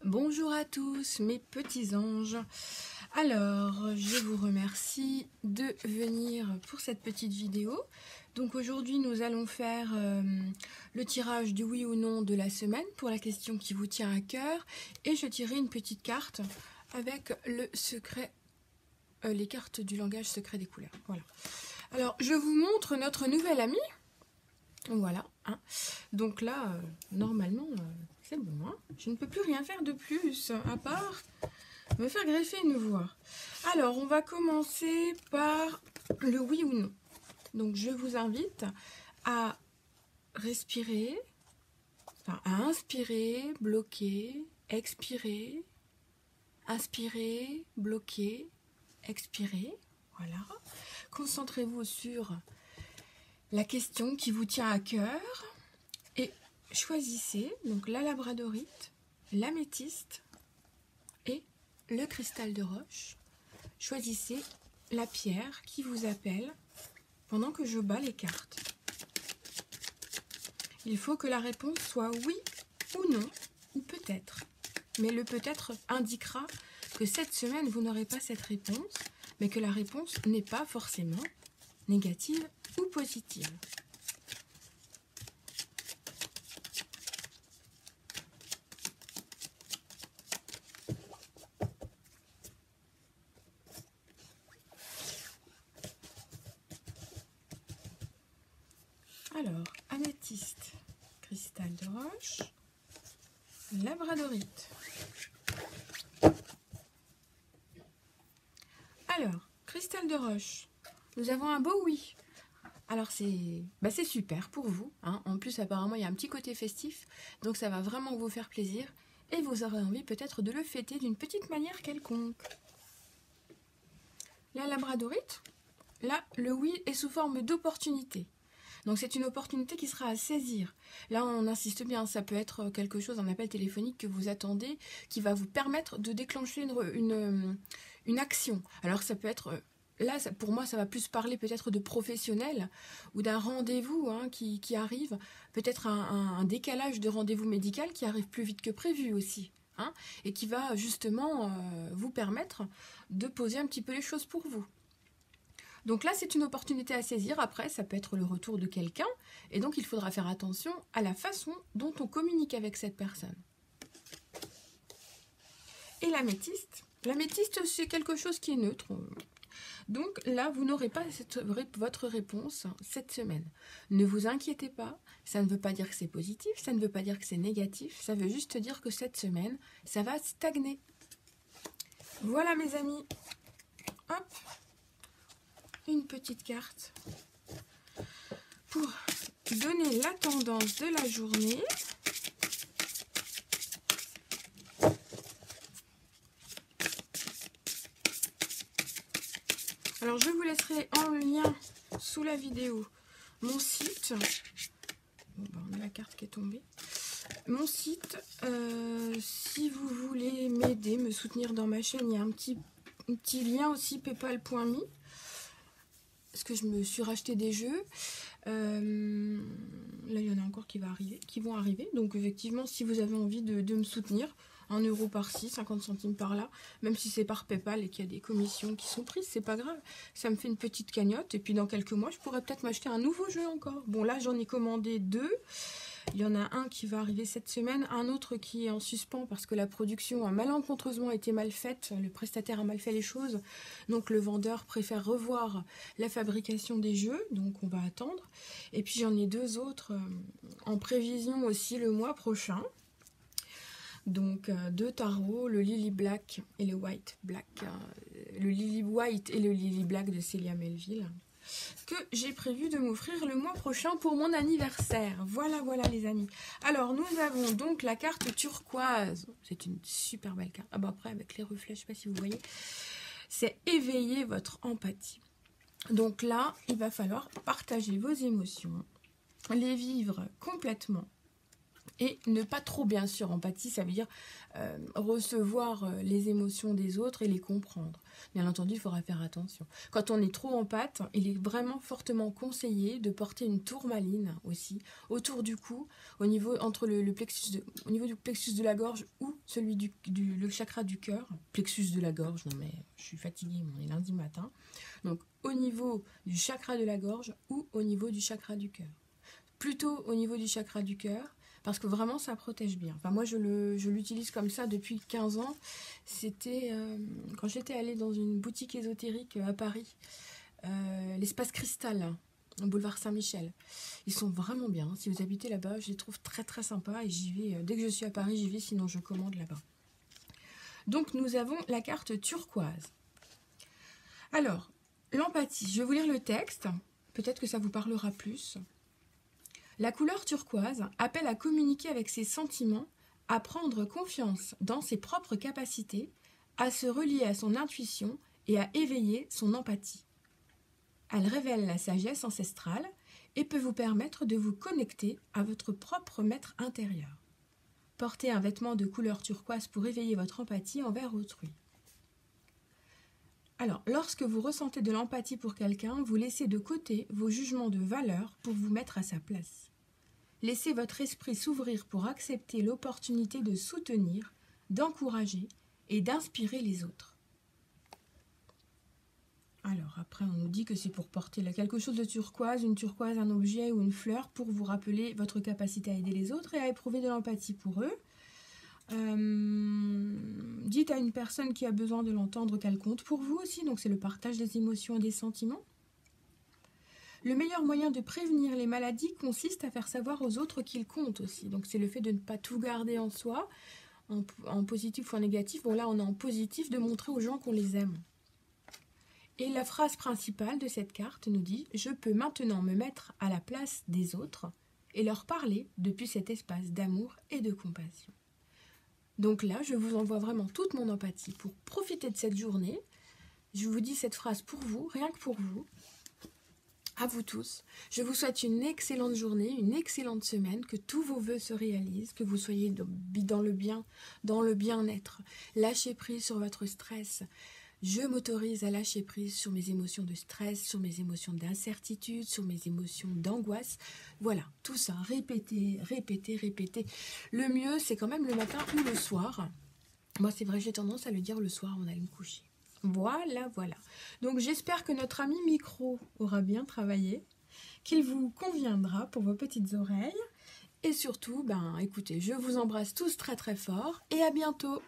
Bonjour à tous mes petits anges. Alors, je vous remercie de venir pour cette petite vidéo. Donc aujourd'hui, nous allons faire le tirage du oui ou non de la semaine pour la question qui vous tient à cœur. Et je tirerai une petite carte avec le secret, les cartes du langage secret des couleurs. Voilà. Alors, je vous montre notre nouvel ami. Voilà. Hein. Donc là, normalement... c'est bon, hein, je ne peux plus rien faire de plus, à part me faire greffer une voix. Alors, on va commencer par le oui ou non. Donc, je vous invite à respirer, enfin, à inspirer, bloquer, expirer, inspirer, bloquer, expirer. Voilà. Concentrez-vous sur la question qui vous tient à cœur et choisissez donc la labradorite, l'améthyste et le cristal de roche. Choisissez la pierre qui vous appelle pendant que je bats les cartes. Il faut que la réponse soit oui ou non, ou peut-être. Mais le peut-être indiquera que cette semaine, vous n'aurez pas cette réponse, mais que la réponse n'est pas forcément négative ou positive. Alors, améthyste, cristal de roche, labradorite. Alors, cristal de roche, nous avons un beau oui. Alors, c'est super pour vous. Hein. En plus, apparemment, il y a un petit côté festif. Donc, ça va vraiment vous faire plaisir. Et vous aurez envie peut-être de le fêter d'une petite manière quelconque. La labradorite, là, le oui est sous forme d'opportunité. Donc c'est une opportunité qui sera à saisir. Là, on insiste bien, ça peut être quelque chose, un appel téléphonique que vous attendez, qui va vous permettre de déclencher une action. Alors ça peut être, là, pour moi, ça va plus parler peut-être de professionnel ou d'un rendez-vous hein, qui arrive, peut-être un décalage de rendez-vous médical qui arrive plus vite que prévu aussi. Hein, et qui va justement vous permettre de poser un petit peu les choses pour vous. Donc là, c'est une opportunité à saisir. Après, ça peut être le retour de quelqu'un. Et donc, il faudra faire attention à la façon dont on communique avec cette personne. Et l'améthyste. L'améthyste, c'est quelque chose qui est neutre. Donc là, vous n'aurez pas votre réponse cette semaine. Ne vous inquiétez pas. Ça ne veut pas dire que c'est positif. Ça ne veut pas dire que c'est négatif. Ça veut juste dire que cette semaine, ça va stagner. Voilà, mes amis. Hop. Une petite carte pour donner la tendance de la journée. Alors, je vous laisserai en lien sous la vidéo mon site. Bon, ben, on a la carte qui est tombée. Mon site, si vous voulez m'aider, me soutenir dans ma chaîne, il y a un petit lien aussi, paypal.me. Parce que je me suis racheté des jeux. Là, il y en a encore qui vont arriver. Donc, effectivement, si vous avez envie de me soutenir, 1 euro par-ci, 50 centimes par-là, même si c'est par Paypal et qu'il y a des commissions qui sont prises, c'est pas grave. Ça me fait une petite cagnotte. Et puis, dans quelques mois, je pourrais peut-être m'acheter un nouveau jeu encore. Bon, là, j'en ai commandé 2. Il y en a un qui va arriver cette semaine, un autre qui est en suspens parce que la production a malencontreusement été mal faite, le prestataire a mal fait les choses, donc le vendeur préfère revoir la fabrication des jeux, donc on va attendre. Et puis j'en ai 2 autres en prévision aussi le mois prochain. Donc 2 tarots, le Lily Black et le White Black, le Lily White et le Lily Black de Célia Melville, que j'ai prévu de m'offrir le mois prochain pour mon anniversaire. Voilà, voilà les amis. Alors, nous avons donc la carte turquoise. C'est une super belle carte. Ah bah après, avec les reflets, je ne sais pas si vous voyez. C'est éveiller votre empathie. Donc là, il va falloir partager vos émotions, les vivre complètement Et ne pas trop, bien sûr. Empathie, ça veut dire recevoir les émotions des autres et les comprendre. Bien entendu, il faudra faire attention. Quand on est trop empathe, il est vraiment fortement conseillé de porter une tourmaline aussi, autour du cou, au niveau, au niveau du plexus de la gorge ou celui le chakra du cœur. Plexus de la gorge, non mais je suis fatiguée, on est lundi matin. Donc au niveau du chakra de la gorge ou au niveau du chakra du cœur. Plutôt au niveau du chakra du cœur, parce que vraiment ça protège bien. Enfin, moi je l'utilise comme ça depuis 15 ans. C'était quand j'étais allée dans une boutique ésotérique à Paris, l'espace Cristal, au boulevard Saint-Michel. Ils sont vraiment bien. Si vous habitez là-bas, je les trouve très très sympas et j'y vais. Dès que je suis à Paris, j'y vais, sinon je commande là-bas. Donc nous avons la carte turquoise. Alors, l'empathie, je vais vous lire le texte. Peut-être que ça vous parlera plus. La couleur turquoise appelle à communiquer avec ses sentiments, à prendre confiance dans ses propres capacités, à se relier à son intuition et à éveiller son empathie. Elle révèle la sagesse ancestrale et peut vous permettre de vous connecter à votre propre maître intérieur. Portez un vêtement de couleur turquoise pour éveiller votre empathie envers autrui. Alors, lorsque vous ressentez de l'empathie pour quelqu'un, vous laissez de côté vos jugements de valeur pour vous mettre à sa place. Laissez votre esprit s'ouvrir pour accepter l'opportunité de soutenir, d'encourager et d'inspirer les autres. Alors, après, on nous dit que c'est pour porter quelque chose de turquoise, une turquoise, un objet ou une fleur pour vous rappeler votre capacité à aider les autres et à éprouver de l'empathie pour eux. Dites à une personne qui a besoin de l'entendre qu'elle compte pour vous aussi, donc c'est le partage des émotions et des sentiments. Le meilleur moyen de prévenir les maladies consiste à faire savoir aux autres qu'ils comptent aussi, donc c'est le fait de ne pas tout garder en soi, en positif ou en négatif. Bon là on est en positif, de montrer aux gens qu'on les aime. Et la phrase principale de cette carte nous dit « Je peux maintenant me mettre à la place des autres et leur parler depuis cet espace d'amour et de compassion. » Donc là, je vous envoie vraiment toute mon empathie pour profiter de cette journée. Je vous dis cette phrase pour vous, rien que pour vous. À vous tous. Je vous souhaite une excellente journée, une excellente semaine, que tous vos vœux se réalisent, que vous soyez dans le bien, dans le bien-être. Lâchez prise sur votre stress. Je m'autorise à lâcher prise sur mes émotions de stress, sur mes émotions d'incertitude, sur mes émotions d'angoisse. Voilà, tout ça, répétez, répétez, répétez. Le mieux, c'est quand même le matin ou le soir. Moi, c'est vrai, j'ai tendance à le dire le soir avant d'aller me coucher. Voilà, voilà. Donc, j'espère que notre ami micro aura bien travaillé, qu'il vous conviendra pour vos petites oreilles. Et surtout, écoutez, je vous embrasse tous très très fort et à bientôt.